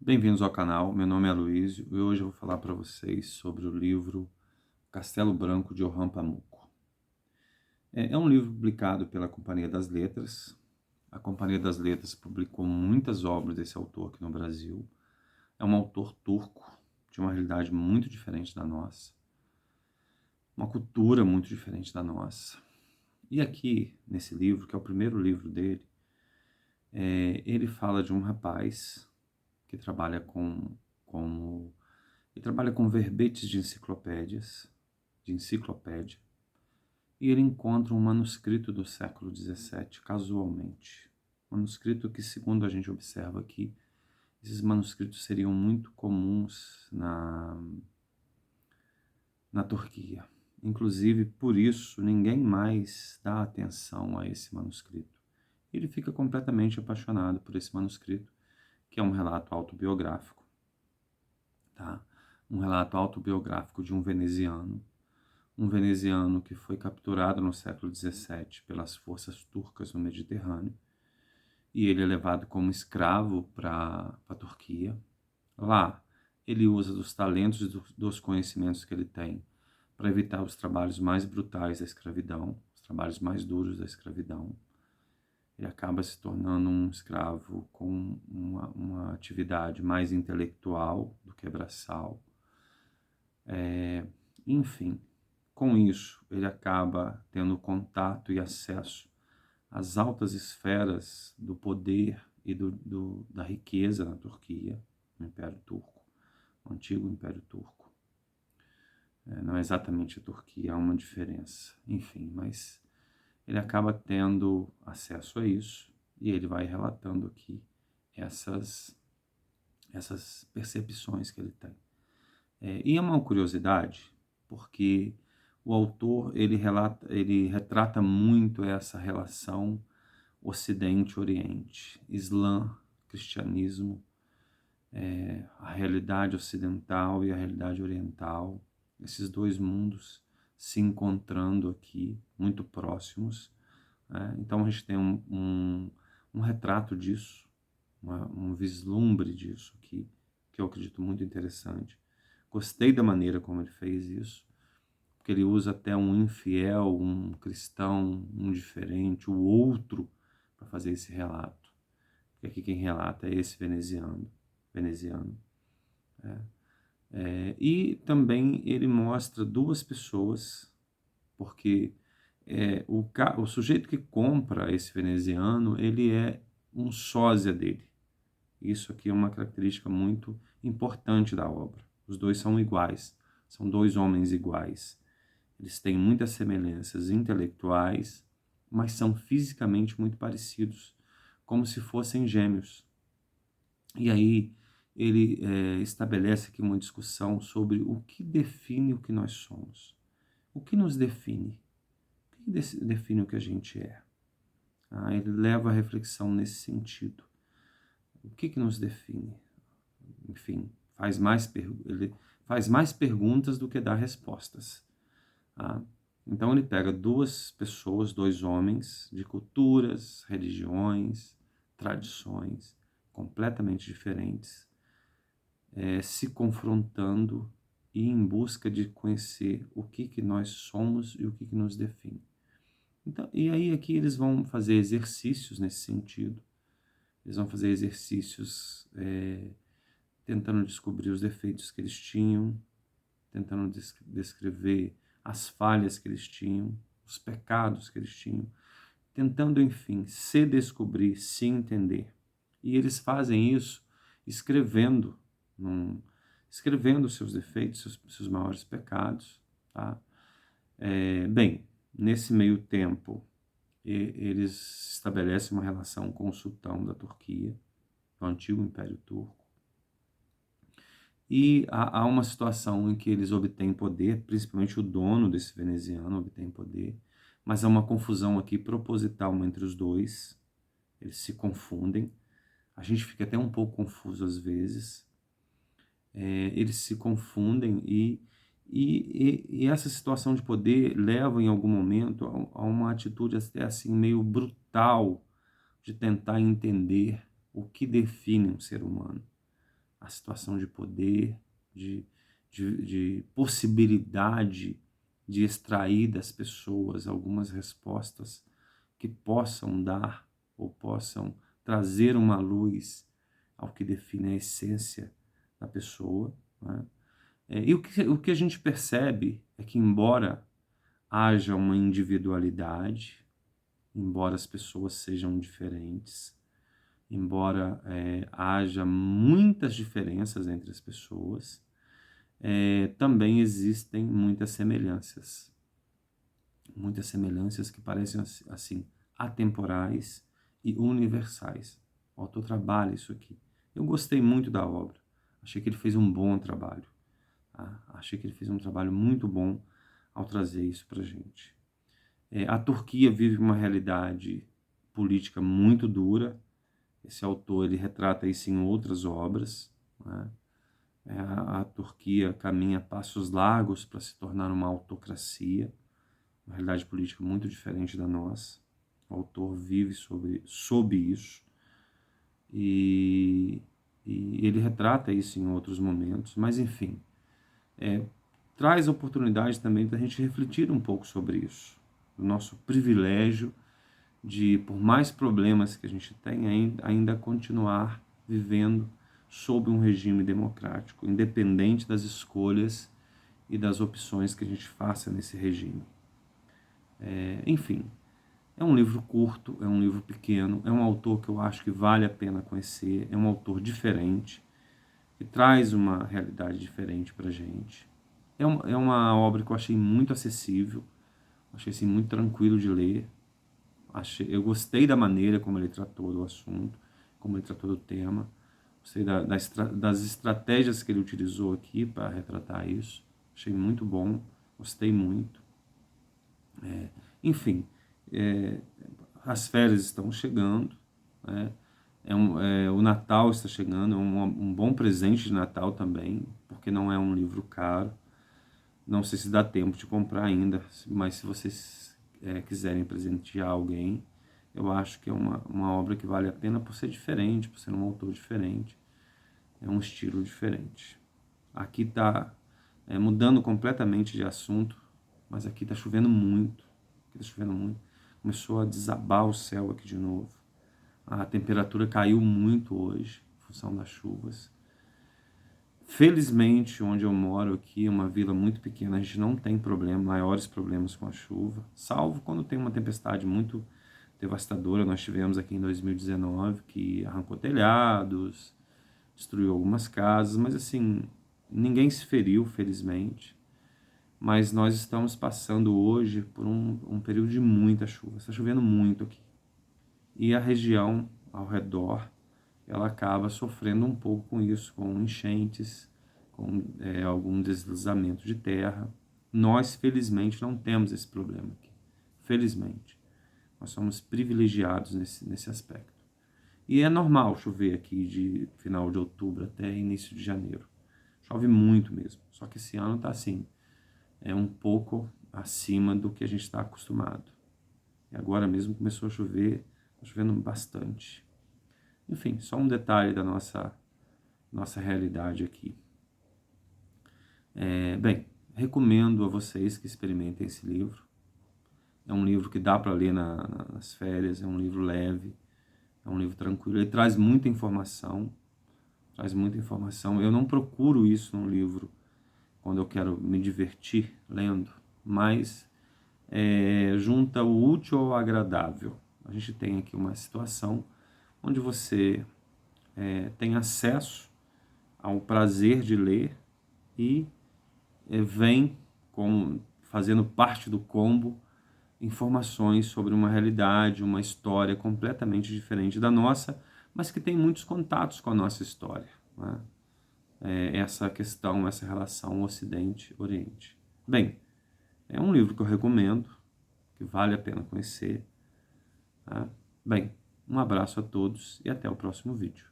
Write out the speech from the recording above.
Bem-vindos ao canal, meu nome é Aloysio e hoje eu vou falar para vocês sobre o livro Castelo Branco de Orhan Pamuk. É um livro publicado pela Companhia das Letras. A Companhia das Letras publicou muitas obras desse autor aqui no Brasil. É um autor turco, de uma realidade muito diferente da nossa, uma cultura muito diferente da nossa. E aqui, nesse livro, que é o primeiro livro dele, ele fala de um rapaz que trabalha com ele trabalha com verbetes de enciclopédia, e ele encontra um manuscrito do século XVII, casualmente. Manuscrito que, segundo a gente observa aqui, esses manuscritos seriam muito comuns na Turquia. Inclusive, por isso, ninguém mais dá atenção a esse manuscrito. Ele fica completamente apaixonado por esse manuscrito, que é um relato autobiográfico, tá? Um relato autobiográfico de um veneziano que foi capturado no século XVII pelas forças turcas no Mediterrâneo, e ele é levado como escravo para a Turquia. Lá, ele usa dos talentos e dos conhecimentos que ele tem para evitar os trabalhos mais brutais da escravidão, os trabalhos mais duros da escravidão. Ele acaba se tornando um escravo com uma atividade mais intelectual do que braçal. Enfim, com isso, ele acaba tendo contato e acesso às altas esferas do poder e da riqueza na Turquia, no Império Turco, o antigo Império Turco. Não é exatamente a Turquia, há uma diferença. Enfim, mas ele acaba tendo acesso a isso e ele vai relatando aqui essas percepções que ele tem. E é uma curiosidade, porque o autor ele retrata muito essa relação Ocidente-Oriente, Islã, cristianismo, a realidade ocidental e a realidade oriental, esses dois mundos se encontrando aqui, muito próximos. Então a gente tem um retrato disso, um vislumbre disso aqui, que eu acredito muito interessante. Gostei da maneira como ele fez isso, porque ele usa até um infiel, um cristão, um diferente, o outro, para fazer esse relato. Porque aqui quem relata é esse veneziano. E também ele mostra duas pessoas, porque o sujeito que compra esse veneziano, ele é um sósia dele. Isso aqui é uma característica muito importante da obra. Os dois são iguais, são dois homens iguais. Eles têm muitas semelhanças intelectuais, mas são fisicamente muito parecidos, como se fossem gêmeos. E aí ele estabelece aqui uma discussão sobre o que define o que nós somos. O que nos define? O que define o que a gente é? Ele leva a reflexão nesse sentido. O que nos define? Enfim, ele faz mais perguntas do que dá respostas. Tá? Então ele pega duas pessoas, dois homens de culturas, religiões, tradições completamente diferentes, se confrontando e em busca de conhecer o que nós somos e o que nos define. Então, e aí aqui eles vão fazer exercícios nesse sentido. Eles vão fazer exercícios tentando descobrir os defeitos que eles tinham, tentando descrever as falhas que eles tinham, os pecados que eles tinham, tentando, enfim, se descobrir, se entender. E eles fazem isso escrevendo, escrevendo seus defeitos, seus maiores pecados. Tá? Bem, nesse meio tempo, eles estabelecem uma relação com o sultão da Turquia, do antigo Império Turco. E há uma situação em que eles obtêm poder, principalmente o dono desse veneziano obtém poder, mas há uma confusão aqui proposital entre os dois, eles se confundem, a gente fica até um pouco confuso às vezes, eles se confundem e essa situação de poder leva em algum momento a uma atitude até assim meio brutal de tentar entender o que define um ser humano. a situação de poder, de possibilidade de extrair das pessoas algumas respostas que possam dar ou possam trazer uma luz ao que define a essência da pessoa, né? E o que a gente percebe é que, embora haja uma individualidade, embora as pessoas sejam diferentes, embora haja muitas diferenças entre as pessoas, também existem muitas semelhanças que parecem assim atemporais e universais. O autor trabalha isso aqui. Eu gostei muito da obra, achei que ele fez um bom trabalho, tá? Achei que ele fez um trabalho muito bom ao trazer isso para a gente. A Turquia vive uma realidade política muito dura. Esse autor ele retrata isso em outras obras, né? A Turquia caminha passos largos para se tornar uma autocracia, uma realidade política muito diferente da nossa. O autor vive sob isso e ele retrata isso em outros momentos, mas enfim, traz oportunidade também da gente refletir um pouco sobre isso, o nosso privilégio de, por mais problemas que a gente tem, ainda continuar vivendo sob um regime democrático, independente das escolhas e das opções que a gente faça nesse regime. Enfim, é um livro curto, é um livro pequeno, é um autor que eu acho que vale a pena conhecer, é um autor diferente, que traz uma realidade diferente para a gente. É uma obra que eu achei muito acessível, achei assim, muito tranquilo de ler. Eu gostei da maneira como ele tratou do assunto, como ele tratou do tema. Gostei das estratégias que ele utilizou aqui para retratar isso. Achei muito bom, gostei muito. Enfim, as férias estão chegando, né? O Natal está chegando, é um bom presente de Natal também, porque não é um livro caro. Não sei se dá tempo de comprar ainda, mas se vocês quiserem presentear alguém, eu acho que é uma obra que vale a pena por ser diferente, por ser um autor diferente, é um estilo diferente. Aqui está mudando completamente de assunto, mas aqui está chovendo muito, começou a desabar o céu aqui de novo. A temperatura caiu muito hoje, em função das chuvas. Felizmente, onde eu moro aqui, é uma vila muito pequena, a gente não tem maiores problemas com a chuva, salvo quando tem uma tempestade muito devastadora. Nós tivemos aqui em 2019, que arrancou telhados, destruiu algumas casas, mas assim, ninguém se feriu, felizmente. Mas nós estamos passando hoje por um período de muita chuva, está chovendo muito aqui. E a região ao redor, ela acaba sofrendo um pouco com isso, com enchentes, com algum deslizamento de terra. Nós, felizmente, não temos esse problema aqui. Felizmente. Nós somos privilegiados nesse aspecto. E é normal chover aqui de final de outubro até início de janeiro. Chove muito mesmo. Só que esse ano está assim, um pouco acima do que a gente está acostumado. E agora mesmo começou a chover, está chovendo bastante. Enfim, só um detalhe da nossa realidade aqui. Bem, recomendo a vocês que experimentem esse livro. É um livro que dá para ler nas férias, é um livro leve, é um livro tranquilo. Ele traz muita informação, Eu não procuro isso num livro quando eu quero me divertir lendo, mas junta o útil ao agradável. A gente tem aqui uma situação onde você tem acesso ao prazer de ler e vem fazendo parte do combo informações sobre uma realidade, uma história completamente diferente da nossa, mas que tem muitos contatos com a nossa história, né? Essa questão, essa relação Ocidente-Oriente. Bem, é um livro que eu recomendo, que vale a pena conhecer, tá? Bem, um abraço a todos e até o próximo vídeo.